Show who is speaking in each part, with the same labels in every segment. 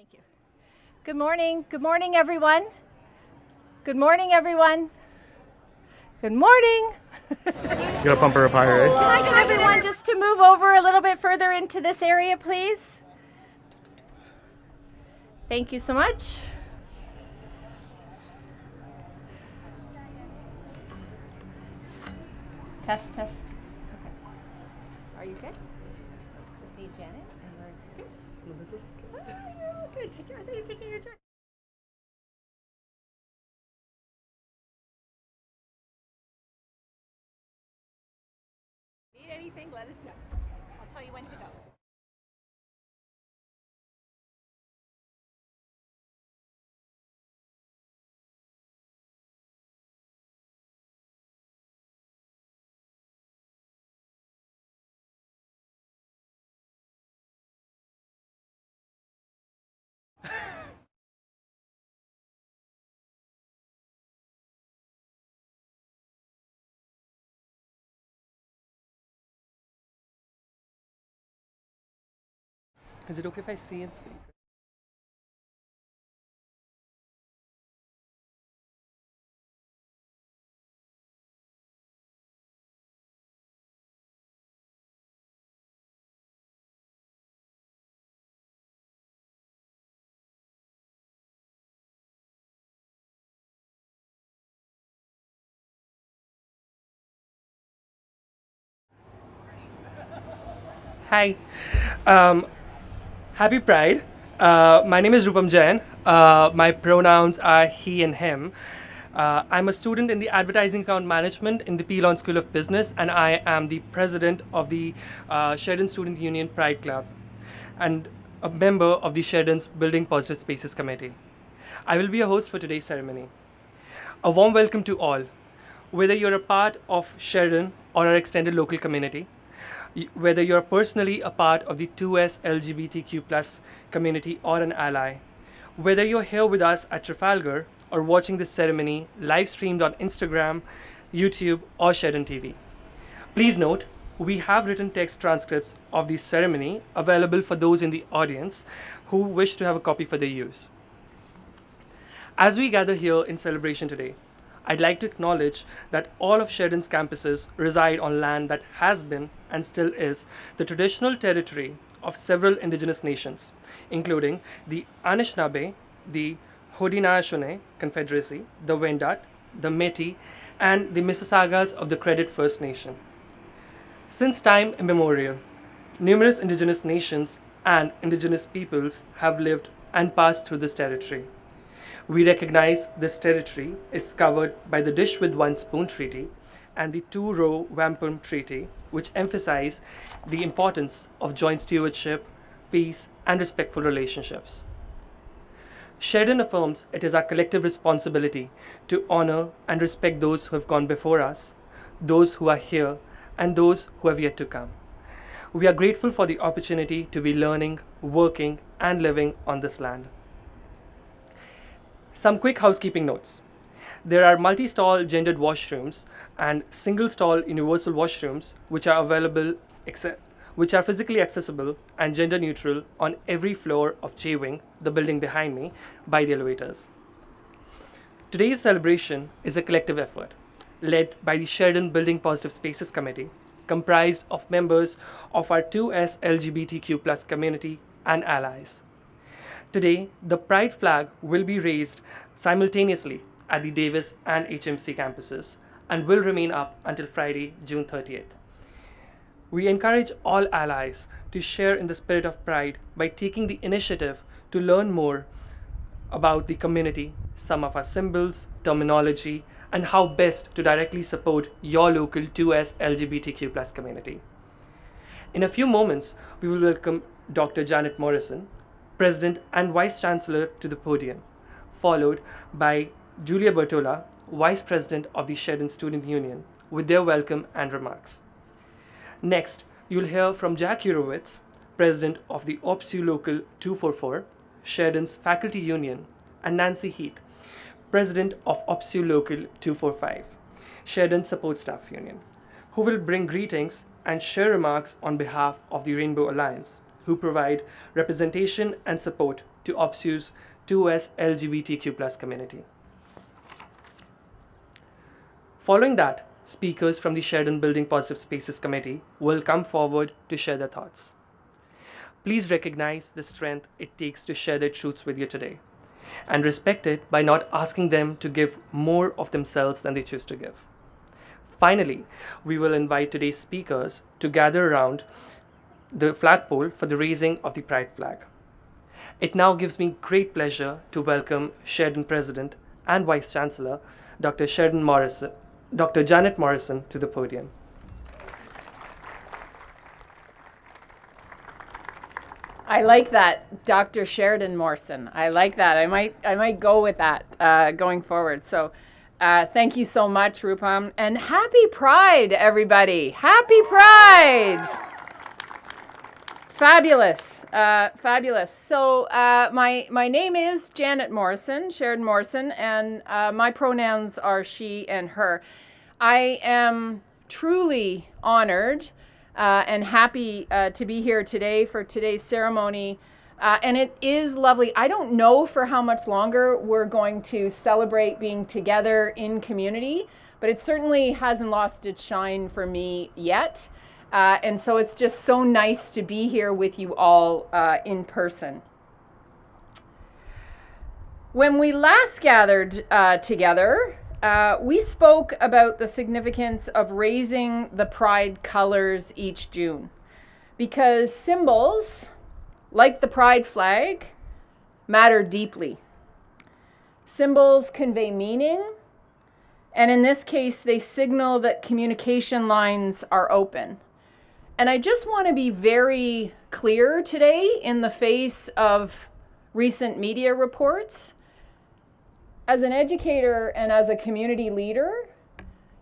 Speaker 1: Thank you. Good morning. Good morning, everyone. Good morning, everyone. Good morning.
Speaker 2: You gotta pump her up higher,
Speaker 1: Can I get everyone just to move over a little bit further into this area, please? Thank you so much. Test, test. Okay. Are you good? Just need Janet, and we're good. Good. Take care. I think you're taking your turn. Need anything? Let us know. I'll tell you when to go.
Speaker 3: Is it okay if I see and speak? Hi. Um, Happy Pride. My name is Roopam Jain. My pronouns are he and him. I'm a student in the Advertising Account Management in the Pelon School of Business, and I am the president of the Sheridan Student Union Pride Club and a member of the Sheridan's Building Positive Spaces Committee. I will be a host for today's ceremony. A warm welcome to all. Whether you're a part of Sheridan or our extended local community, whether you're personally a part of the 2S LGBTQ+ community or an ally, whether you're here with us at Trafalgar or watching this ceremony live streamed on Instagram, YouTube, or Sheridan TV. Please note, we have written text transcripts of the ceremony available for those in the audience who wish to have a copy for their use. As we gather here in celebration today, I'd like to acknowledge that all of Sheridan's campuses reside on land that has been and still is the traditional territory of several indigenous nations, including the Anishinaabe, the Haudenosaunee Confederacy, the Wendat, the Métis, and the Mississaugas of the Credit First Nation. Since time immemorial, numerous indigenous nations and indigenous peoples have lived and passed through this territory. We recognize this territory is covered by the Dish with One Spoon Treaty and the Two-Row Wampum Treaty, which emphasize the importance of joint stewardship, peace, and respectful relationships. Sheridan affirms it is our collective responsibility to honor and respect those who have gone before us, those who are here, and those who have yet to come. We are grateful for the opportunity to be learning, working, and living on this land. Some quick housekeeping notes. There are multi-stall gendered washrooms and single-stall universal washrooms which are physically accessible and gender neutral on every floor of J Wing, the building behind me, by the elevators. Today's celebration is a collective effort led by the Sheridan Building Positive Spaces Committee, comprised of members of our 2S LGBTQ+ community and allies. Today, the Pride flag will be raised simultaneously at the Davis and HMC campuses and will remain up until Friday, June 30th. We encourage all allies to share in the spirit of Pride by taking the initiative to learn more about the community, some of our symbols, terminology, and how best to directly support your local 2S LGBTQ+ community. In a few moments, we will welcome Dr. Janet Morrison, President and Vice Chancellor, to the podium, followed by Julia Bertola, Vice President of the Sheridan Student Union, with their welcome and remarks. Next, you'll hear from Jack Urowitz, President of the OPSEU Local 244, Sheridan's Faculty Union, and Nancy Heath, President of OPSEU Local 245, Sheridan Support Staff Union, who will bring greetings and share remarks on behalf of the Rainbow Alliance, who provide representation and support to OPSEU's 2S LGBTQ+ community. Following that, speakers from the Sheridan Building Positive Spaces Committee will come forward to share their thoughts. Please recognize the strength it takes to share their truths with you today, and respect it by not asking them to give more of themselves than they choose to give. Finally, we will invite today's speakers to gather around the flagpole for the raising of the Pride flag. It now gives me great pleasure to welcome Sheridan President and Vice Chancellor, Dr. Janet Morrison, to the podium.
Speaker 4: I like that, Dr. Sheridan Morrison. I like that. I might go with that going forward. So thank you so much, Roopam. And happy Pride, everybody. Happy Pride. Fabulous. Fabulous. So my name is Janet Morrison, Sheridan Morrison, and my pronouns are she and her. I am truly honored and happy to be here today for today's ceremony. And it is lovely. I don't know for how much longer we're going to celebrate being together in community, but it certainly hasn't lost its shine for me yet. And so it's just so nice to be here with you all in person. When we last gathered together, we spoke about the significance of raising the Pride colors each June, because symbols, like the Pride flag, matter deeply. Symbols convey meaning, and in this case, they signal that communication lines are open. And I just want to be very clear today in the face of recent media reports. As an educator and as a community leader,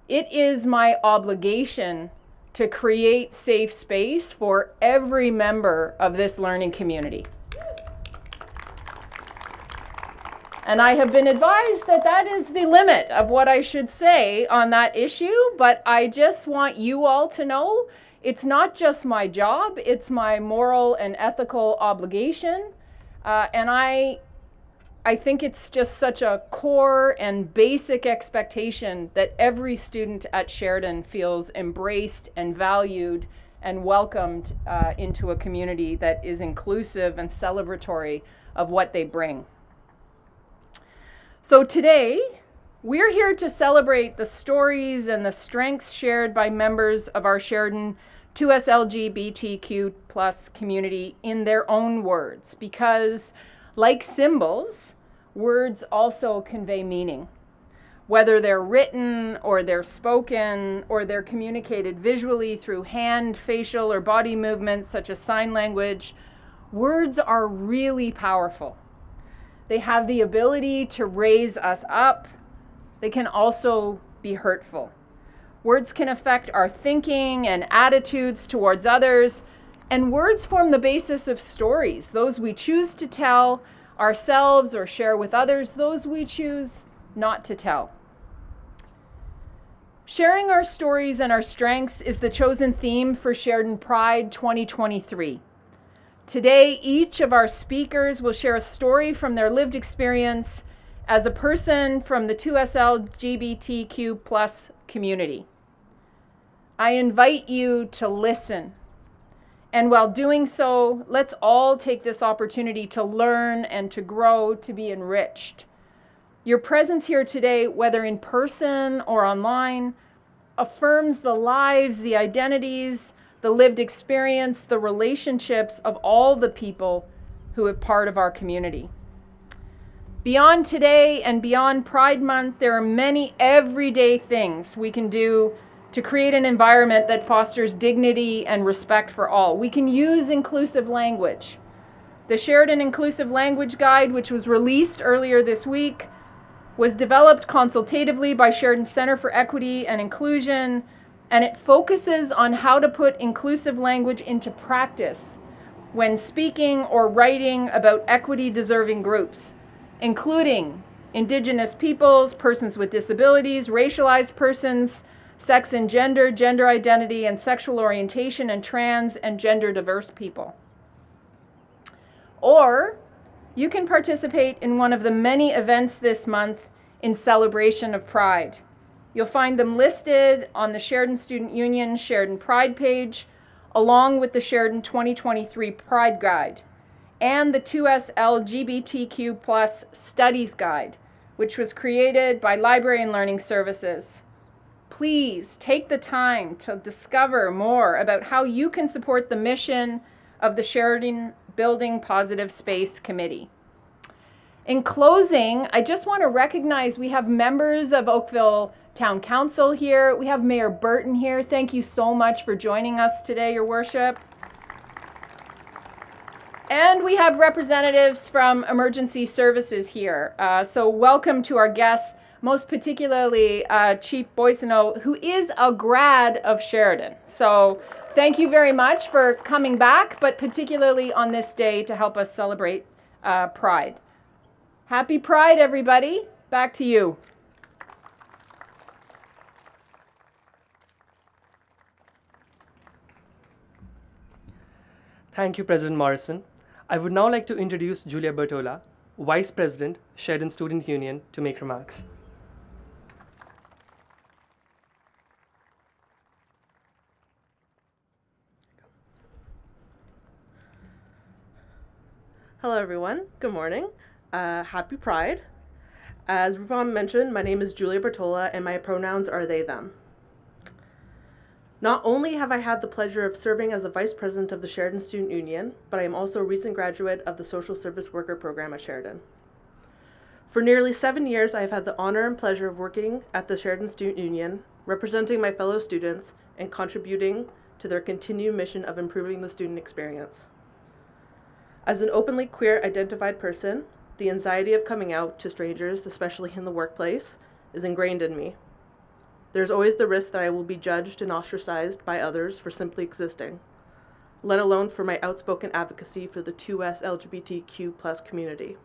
Speaker 4: it is my obligation to create safe space for every member of this learning community. And I have been advised that that is the limit of what I should say on that issue, but I just want you all to know it's not just my job, it's my moral and ethical obligation. And I think it's just such a core and basic expectation that every student at Sheridan feels embraced and valued and welcomed into a community that is inclusive and celebratory of what they bring. So today, we're here to celebrate the stories and the strengths shared by members of our Sheridan 2S LGBTQ+ community in their own words, because like symbols, words also convey meaning. Whether they're written or they're spoken or they're communicated visually through hand, facial, or body movements such as sign language, words are really powerful. They have the ability to raise us up. They can also be hurtful. Words can affect our thinking and attitudes towards others, and words form the basis of stories, those we choose to tell ourselves or share with others, those we choose not to tell. Sharing our stories and our strengths is the chosen theme for Sheridan Pride 2023. Today, each of our speakers will share a story from their lived experience as a person from the 2S LGBTQ+ community. I invite you to listen. And while doing so, let's all take this opportunity to learn and to grow, to be enriched. Your presence here today, whether in person or online, affirms the lives, the identities, the lived experience, the relationships of all the people who are part of our community. Beyond today and beyond Pride Month, there are many everyday things we can do to create an environment that fosters dignity and respect for all. We can use inclusive language. The Sheridan Inclusive Language Guide, which was released earlier this week, was developed consultatively by Sheridan Center for Equity and Inclusion, and it focuses on how to put inclusive language into practice when speaking or writing about equity-deserving groups, including Indigenous peoples, persons with disabilities, racialized persons, sex and gender, gender identity and sexual orientation, and trans and gender diverse people. Or you can participate in one of the many events this month in celebration of Pride. You'll find them listed on the Sheridan Student Union Sheridan Pride page, along with the Sheridan 2023 Pride Guide and the 2S LGBTQ+ Studies Guide, which was created by Library and Learning Services. Please take the time to discover more about how you can support the mission of the Sheridan Building Positive Space Committee. In closing, I just want to recognize we have members of Oakville Town Council here. We have Mayor Burton here. Thank you so much for joining us today, Your Worship. And we have representatives from emergency services here. So welcome to our guests, most particularly Chief Boissonneau, who is a grad of Sheridan. So thank you very much for coming back, but particularly on this day to help us celebrate Pride. Happy Pride, everybody. Back to you.
Speaker 3: Thank you, President Morrison. I would now like to introduce Julia Bertola, Vice President, Sheridan Student Union, to make remarks.
Speaker 5: Hello, everyone. Good morning. Happy Pride. As Roopam mentioned, my name is Julia Bertola, and my pronouns are they, them. Not only have I had the pleasure of serving as the Vice President of the Sheridan Student Union, but I am also a recent graduate of the Social Service Worker Program at Sheridan. For nearly 7 years, I have had the honor and pleasure of working at the Sheridan Student Union, representing my fellow students and contributing to their continued mission of improving the student experience. As an openly queer identified person, the anxiety of coming out to strangers, especially in the workplace, is ingrained in me. There's always the risk that I will be judged and ostracized by others for simply existing, let alone for my outspoken advocacy for the 2S LGBTQ+ community.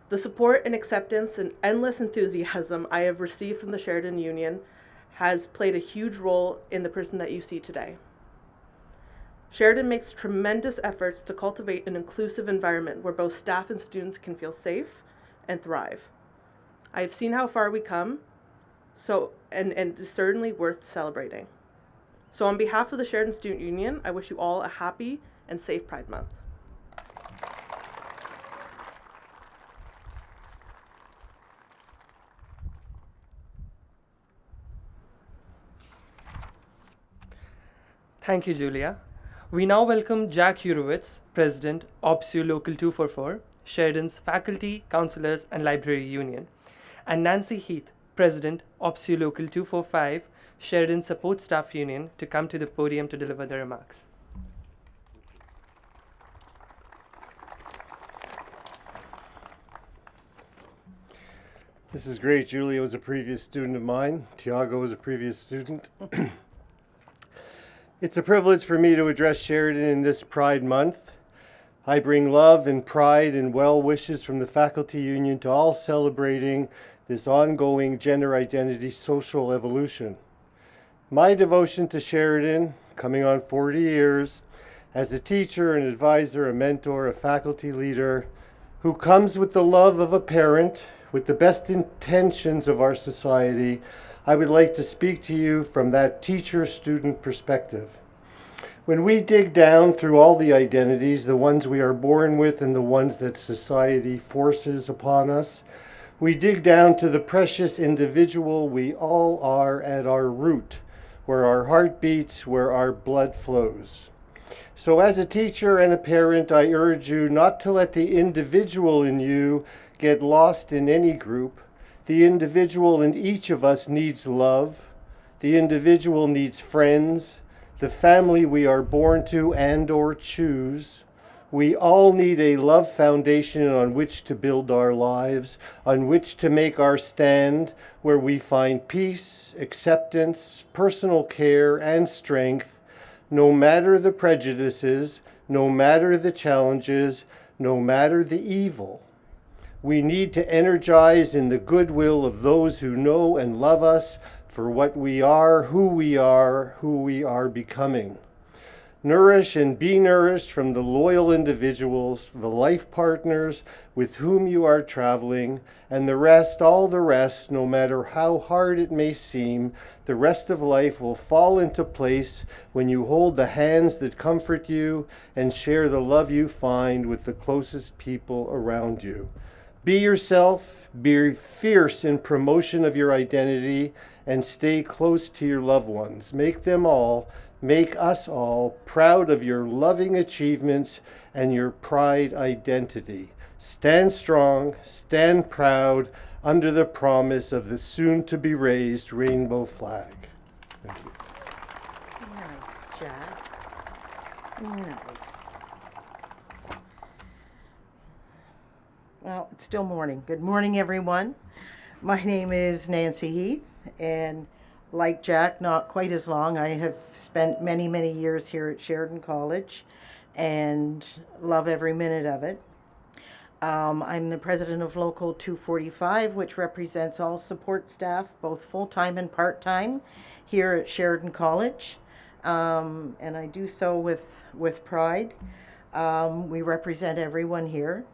Speaker 5: The support and acceptance and endless enthusiasm I have received from the Sheridan Union has played a huge role in the person that you see today. Sheridan makes tremendous efforts to cultivate an inclusive environment where both staff and students can feel safe and thrive. I have seen how far we come, and it's certainly worth celebrating. So on behalf of the Sheridan Student Union, I wish you all a happy and safe Pride Month.
Speaker 3: Thank you, Julia. We now welcome Jack Hurowitz, President, OPSEU Local 244, Sheridan's Faculty, Counselors, and Library Union, and Nancy Heath, President, OPSEU Local 245, Sheridan Support Staff Union, to come to the podium to deliver their remarks.
Speaker 6: This is great. Julia was a previous student of mine. Tiago was a previous student. It's a privilege for me to address Sheridan in this Pride Month. I bring love and pride and well wishes from the Faculty Union to all celebrating this ongoing gender identity social evolution. My devotion to Sheridan, coming on 40 years, as a teacher, an advisor, a mentor, a faculty leader, who comes with the love of a parent, with the best intentions of our society, I would like to speak to you from that teacher-student perspective. When we dig down through all the identities, the ones we are born with and the ones that society forces upon us, we dig down to the precious individual we all are at our root, where our heart beats, where our blood flows. So as a teacher and a parent, I urge you not to let the individual in you get lost in any group. The individual in each of us needs love. The individual needs friends, the family we are born to and or choose. We all need a love foundation on which to build our lives, on which to make our stand, where we find peace, acceptance, personal care, and strength, no matter the prejudices, no matter the challenges, no matter the evil. We need to energize in the goodwill of those who know and love us for what we are, who we are becoming. Nourish and be nourished from the loyal individuals, the life partners with whom you are traveling, and the rest, all the rest, no matter how hard it may seem, the rest of life will fall into place when you hold the hands that comfort you and share the love you find with the closest people around you. Be yourself, be fierce in promotion of your identity, and stay close to your loved ones. Make us all proud of your loving achievements and your pride identity. Stand strong, stand proud under the promise of the soon-to-be-raised rainbow flag. Thank you.
Speaker 7: Nice, Jack. Nice. Well, it's still morning. Good morning, everyone. My name is Nancy Heath, and like Jack, not quite as long. I have spent many, many years here at Sheridan College and love every minute of it. I'm the president of Local 245, which represents all support staff, both full-time and part-time, here at Sheridan College. And I do so with pride. We represent everyone here.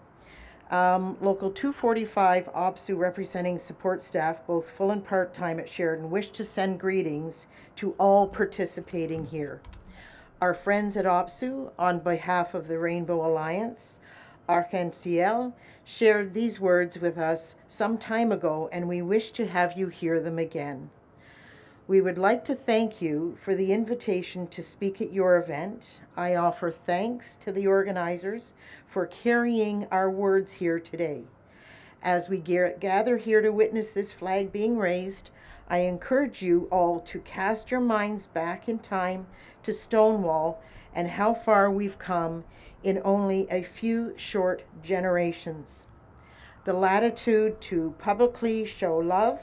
Speaker 7: Local 245 OPSEU representing support staff, both full and part-time at Sheridan, wish to send greetings to all participating here. Our friends at OPSEU, on behalf of the Rainbow Alliance, Arc-en-Ciel, shared these words with us some time ago, and we wish to have you hear them again. We would like to thank you for the invitation to speak at your event. I offer thanks to the organizers for carrying our words here today. As we gather here to witness this flag being raised, I encourage you all to cast your minds back in time to Stonewall and how far we've come in only a few short generations. The latitude to publicly show love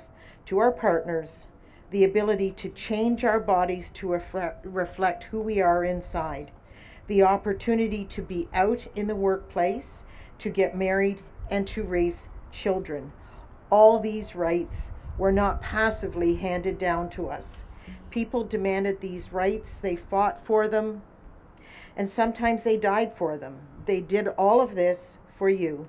Speaker 7: to our partners, the ability to change our bodies to reflect who we are inside, the opportunity to be out in the workplace, to get married, and to raise children. All these rights were not passively handed down to us. People demanded these rights, they fought for them, and sometimes they died for them. They did all of this for you.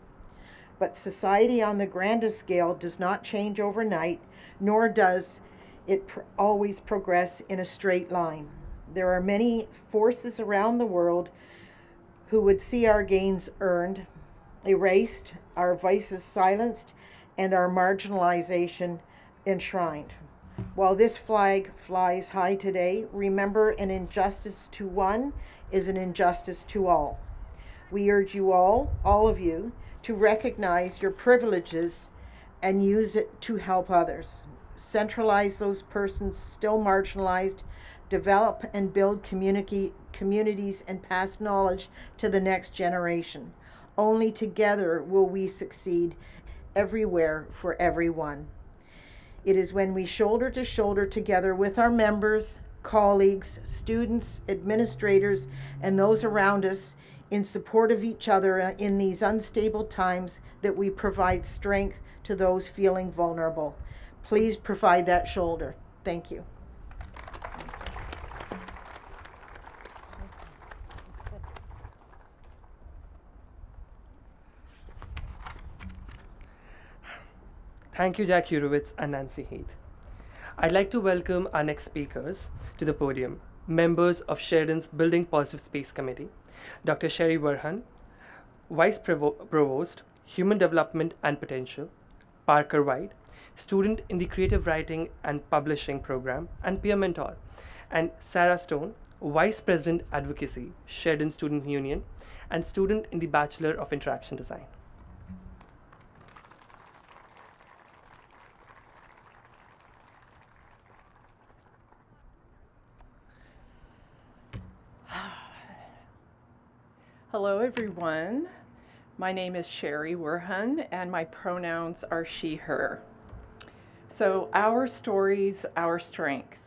Speaker 7: But society on the grandest scale does not change overnight, nor does it always progress in a straight line. There are many forces around the world who would see our gains earned, erased, our voices silenced, and our marginalization enshrined. While this flag flies high today, remember, an injustice to one is an injustice to all. We urge you all of you, to recognize your privileges and use it to help others. Centralize those persons still marginalized, develop and build communities, and pass knowledge to the next generation. Only together will we succeed everywhere for everyone. It is when we shoulder to shoulder together with our members, colleagues, students, administrators, and those around us in support of each other in these unstable times that we provide strength to those feeling vulnerable. Please provide that shoulder. Thank you.
Speaker 3: Thank you, Jack Urowitz and Nancy Heath. I'd like to welcome our next speakers to the podium, members of Sheridan's Building Positive Space Committee, Dr. Sherry Werhun, Vice Provost, Human Development and Potential, Parker White, student in the Creative Writing and Publishing program and peer mentor, and Sarah Stone, Vice President, Advocacy, Sheridan Student Union, and student in the Bachelor of Interaction Design.
Speaker 8: Hello, everyone. My name is Sherry Werhun, and my pronouns are she, her. So, our stories, our strength.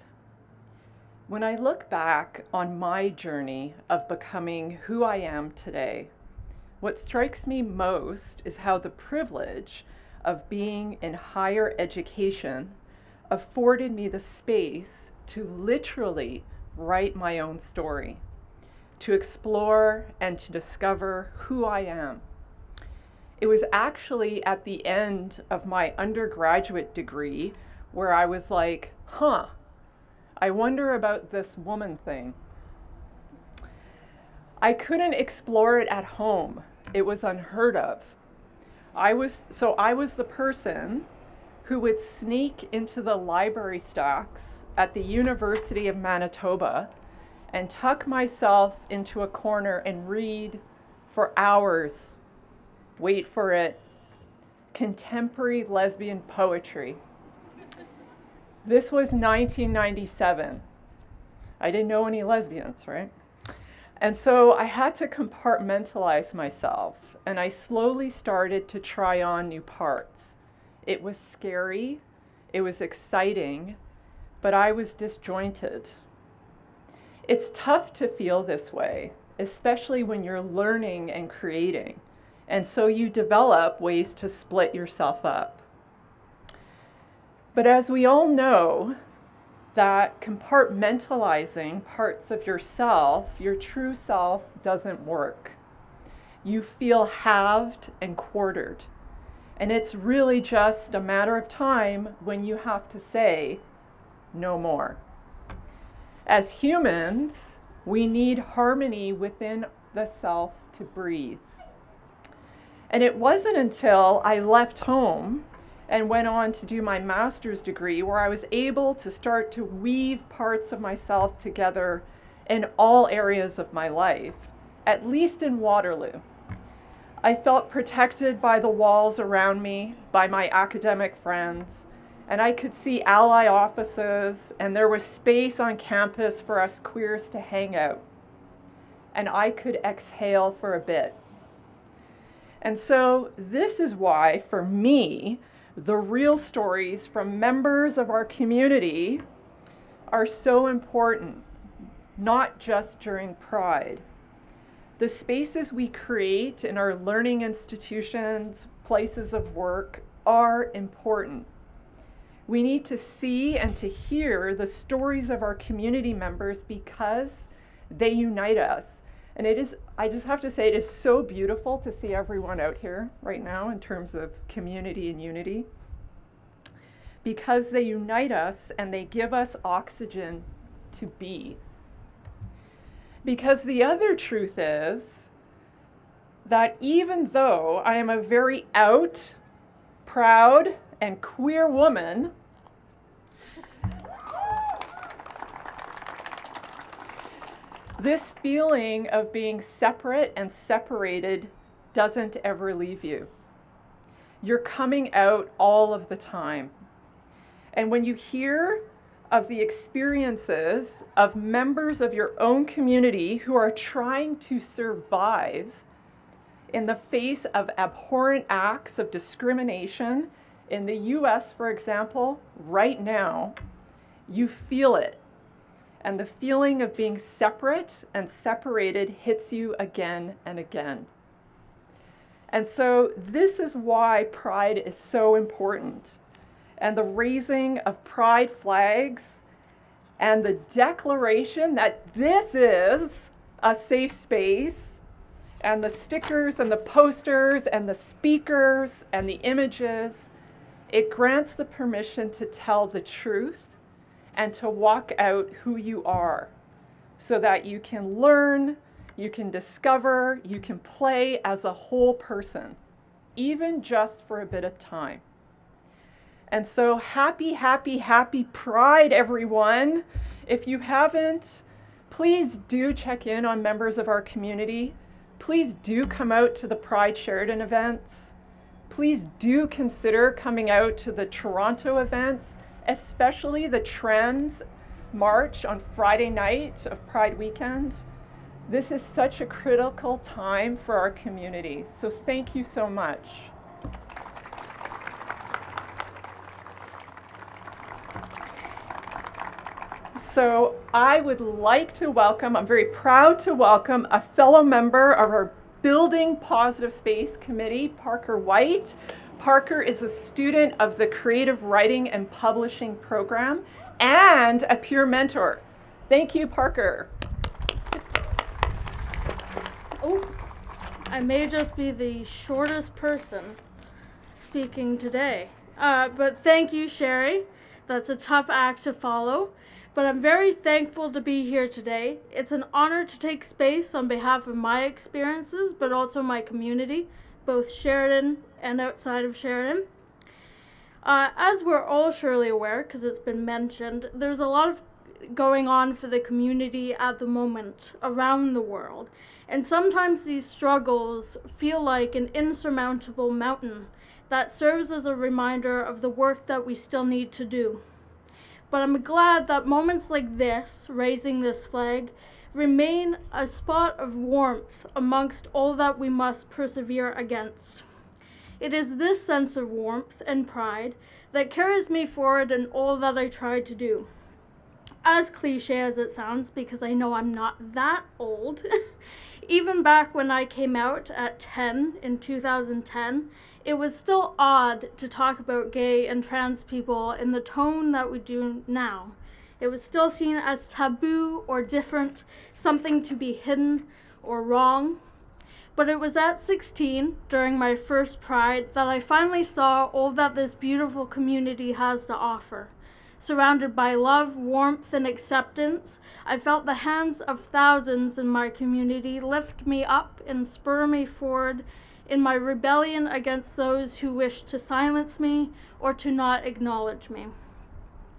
Speaker 8: When I look back on my journey of becoming who I am today, what strikes me most is how the privilege of being in higher education afforded me the space to literally write my own story. to explore and to discover who I am. It was actually at the end of my undergraduate degree where I was like, I wonder about this woman thing. I couldn't explore it at home. It was unheard of. I was the person who would sneak into the library stacks at the University of Manitoba and tuck myself into a corner and read for hours. Wait for it. Contemporary lesbian poetry. This was 1997. I didn't know any lesbians, right? And so I had to compartmentalize myself, and I slowly started to try on new parts. It was scary, it was exciting, but I was disjointed. It's tough to feel this way, especially when you're learning and creating. And so you develop ways to split yourself up. But as we all know, that compartmentalizing parts of yourself, your true self, doesn't work. You feel halved and quartered. And it's really just a matter of time when you have to say, no more. As humans, we need harmony within the self to breathe. And it wasn't until I left home and went on to do my master's degree where I was able to start to weave parts of myself together in all areas of my life, at least in Waterloo. I felt protected by the walls around me, by my academic friends, and I could see ally offices, and there was space on campus for us queers to hang out. And I could exhale for a bit. And so this is why, for me, the real stories from members of our community are so important, not just during Pride. The spaces we create in our learning institutions, places of work, are important. We need to see and to hear the stories of our community members because they unite us. And it is, I just have to say, it is so beautiful to see everyone out here right now in terms of community and unity, because they unite us and they give us oxygen to be. Because the other truth is that even though I am a very out, proud, and queer woman, this feeling of being separate and separated doesn't ever leave you. You're coming out all of the time. And when you hear of the experiences of members of your own community who are trying to survive in the face of abhorrent acts of discrimination in the US, for example, right now, you feel it. And the feeling of being separate and separated hits you again and again. And so this is why Pride is so important. And the raising of Pride flags and the declaration that this is a safe space, and the stickers and the posters and the speakers and the images, it grants the permission to tell the truth and to walk out who you are so that you can learn, you can discover, you can play as a whole person, even just for a bit of time. And so happy, happy, happy Pride, everyone. If you haven't, please do check in on members of our community. Please do come out to the Pride Sheridan events. Please do consider coming out to the Toronto events, especially the Trans March on Friday night of Pride weekend. This is such a critical time for our community. So thank you so much. So I would like to welcome, I'm very proud to welcome a fellow member of our Building Positive Space Committee, Parker White. Parker is a student of the Creative Writing and Publishing program and a peer mentor. Thank you, Parker.
Speaker 9: Oh, I may just be the shortest person speaking today. But thank you, Sherry. That's a tough act to follow. But I'm very thankful to be here today. It's an honor to take space on behalf of my experiences, but also my community, both Sheridan and outside of Sheridan. As we're all surely aware, because it's been mentioned, there's a lot of going on for the community at the moment around the world. And sometimes these struggles feel like an insurmountable mountain that serves as a reminder of the work that we still need to do. But I'm glad that moments like this, raising this flag, remain a spot of warmth amongst all that we must persevere against. It is this sense of warmth and pride that carries me forward in all that I try to do. As cliche as it sounds, because I know I'm not that old, even back when I came out at 10 in 2010, it was still odd to talk about gay and trans people in the tone that we do now. It was still seen as taboo or different, something to be hidden or wrong. But it was at 16, during my first Pride, that I finally saw all that this beautiful community has to offer. Surrounded by love, warmth, and acceptance, I felt the hands of thousands in my community lift me up and spur me forward in my rebellion against those who wished to silence me or to not acknowledge me.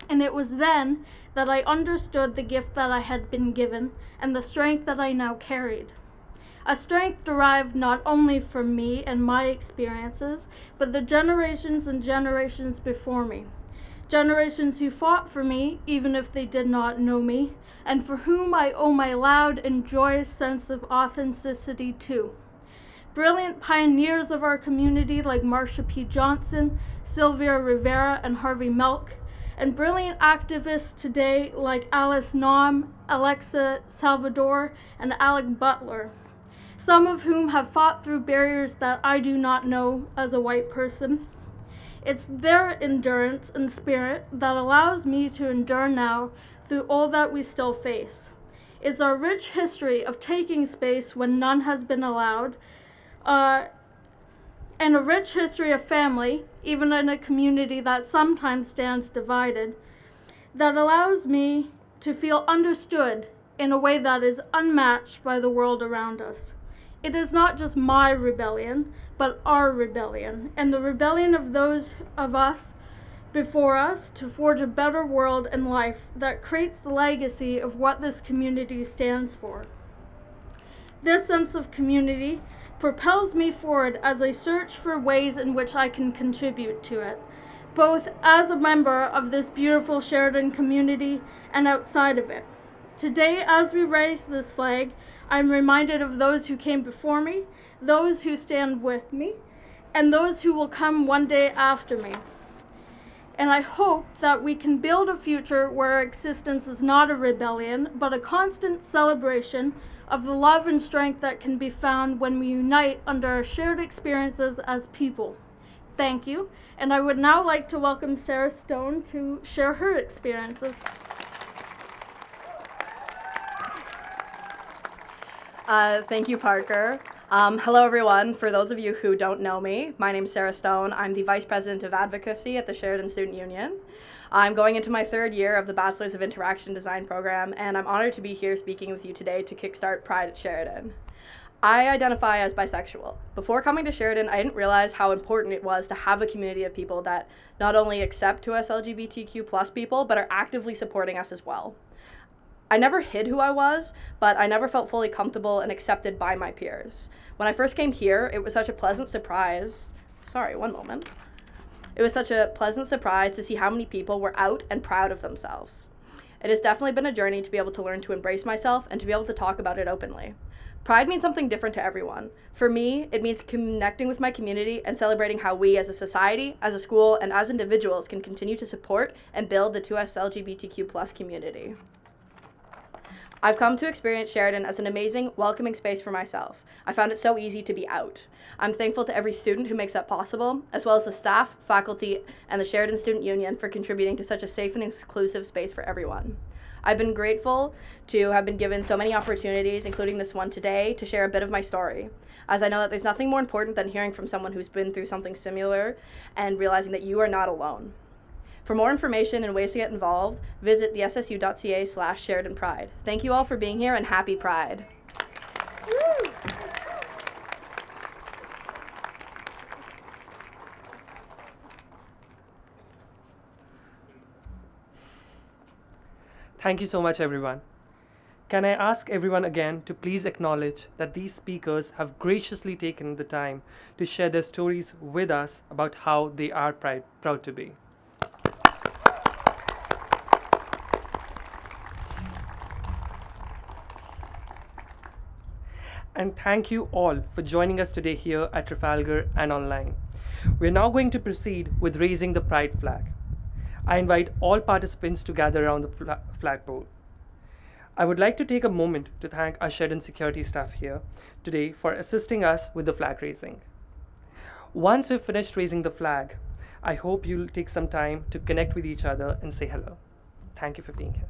Speaker 9: And it was then that I understood the gift that I had been given and the strength that I now carried. A strength derived not only from me and my experiences, but the generations and generations before me. Generations who fought for me, even if they did not know me, and for whom I owe my loud and joyous sense of authenticity too. Brilliant pioneers of our community like Marsha P. Johnson, Sylvia Rivera, and Harvey Milk, and brilliant activists today like Alice Naum, Alexa Salvador, and Alec Butler, some of whom have fought through barriers that I do not know as a white person. It's their endurance and spirit that allows me to endure now through all that we still face. It's our rich history of taking space when none has been allowed, and a rich history of family, even in a community that sometimes stands divided, that allows me to feel understood in a way that is unmatched by the world around us. It is not just my rebellion, but our rebellion, and the rebellion of those of us before us to forge a better world and life that creates the legacy of what this community stands for. This sense of community propels me forward as I search for ways in which I can contribute to it, both as a member of this beautiful Sheridan community and outside of it. Today, as we raise this flag, I'm reminded of those who came before me, those who stand with me, and those who will come one day after me. And I hope that we can build a future where our existence is not a rebellion, but a constant celebration of the love and strength that can be found when we unite under our shared experiences as people. Thank you, and I would now like to welcome Sarah Stone to share her experiences.
Speaker 10: Thank you, Parker. Hello, everyone. For those of you who don't know me, my name is Sarah Stone. I'm the Vice President of Advocacy at the Sheridan Student Union. I'm going into my third year of the Bachelor's of Interaction Design program, and I'm honored to be here speaking with you today to kickstart Pride at Sheridan. I identify as bisexual. Before coming to Sheridan, I didn't realize how important it was to have a community of people that not only accept us LGBTQ+ people, but are actively supporting us as well. I never hid who I was, but I never felt fully comfortable and accepted by my peers. When I first came here, it was such a pleasant surprise. Sorry, one moment. It was such a pleasant surprise to see how many people were out and proud of themselves. It has definitely been a journey to be able to learn to embrace myself and to be able to talk about it openly. Pride means something different to everyone. For me, it means connecting with my community and celebrating how we as a society, as a school, and as individuals can continue to support and build the 2S LGBTQ+ community. I've come to experience Sheridan as an amazing, welcoming space for myself. I found it so easy to be out. I'm thankful to every student who makes that possible, as well as the staff, faculty, and the Sheridan Student Union for contributing to such a safe and inclusive space for everyone. I've been grateful to have been given so many opportunities, including this one today, to share a bit of my story, as I know that there's nothing more important than hearing from someone who's been through something similar and realizing that you are not alone. For more information and ways to get involved, visit the ssu.ca/Sheridan Pride. Thank you all for being here, and happy Pride. Woo!
Speaker 3: Thank you so much, everyone. Can I ask everyone again to please acknowledge that these speakers have graciously taken the time to share their stories with us about how they are proud to be. And thank you all for joining us today here at Trafalgar and online. We're now going to proceed with raising the pride flag. I invite all participants to gather around the flagpole. I would like to take a moment to thank our Sheridan security staff here today for assisting us with the flag raising. Once we've finished raising the flag, I hope you'll take some time to connect with each other and say hello. Thank you for being here.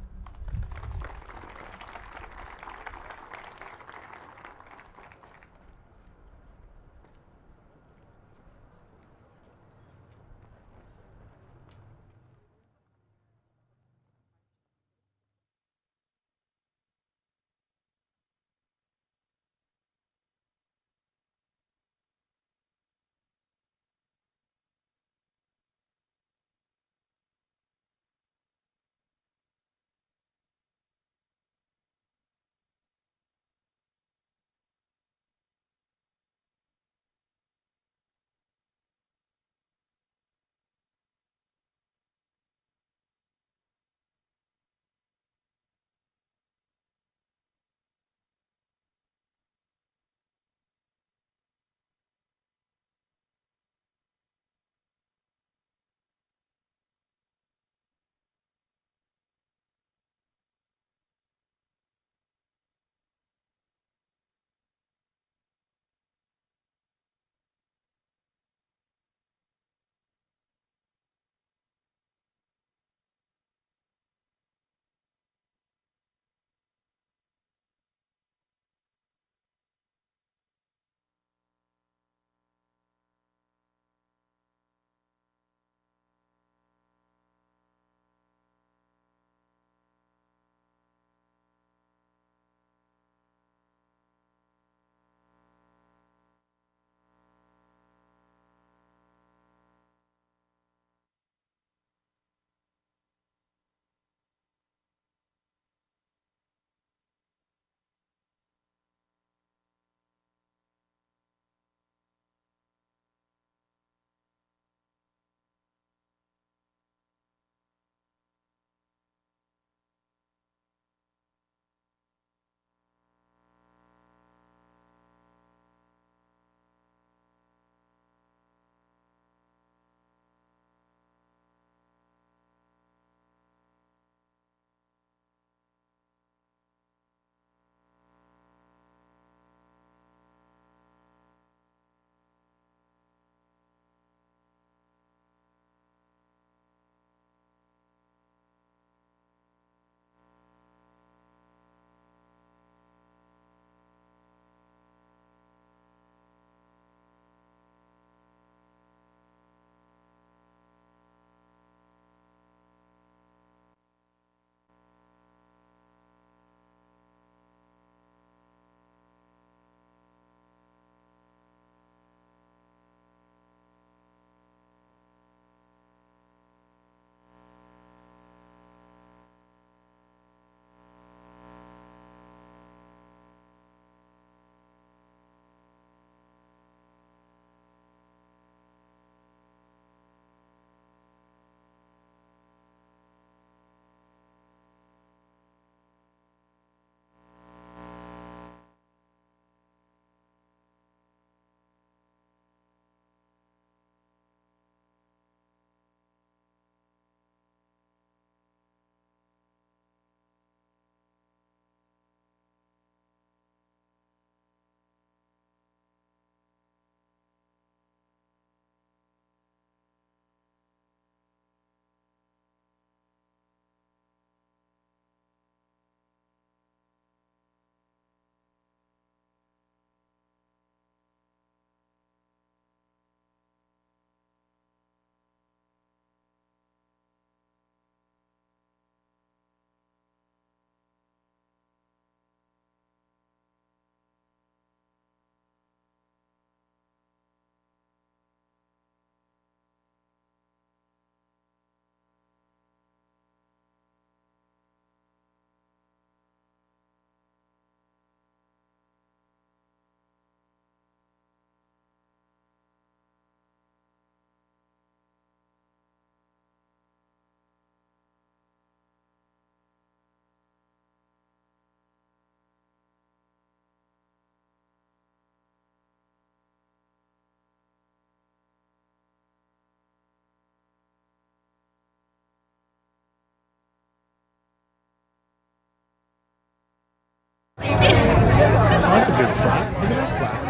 Speaker 2: That's a good flat. Look at that flat.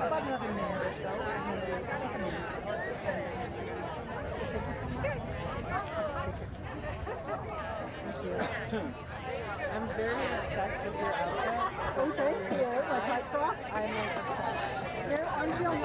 Speaker 11: About another minute or so. Thank you so much. Take care. Thank you. I'm very obsessed with your outfit. Oh, thank you. My tight socks? I'm like obsessed. I'm feeling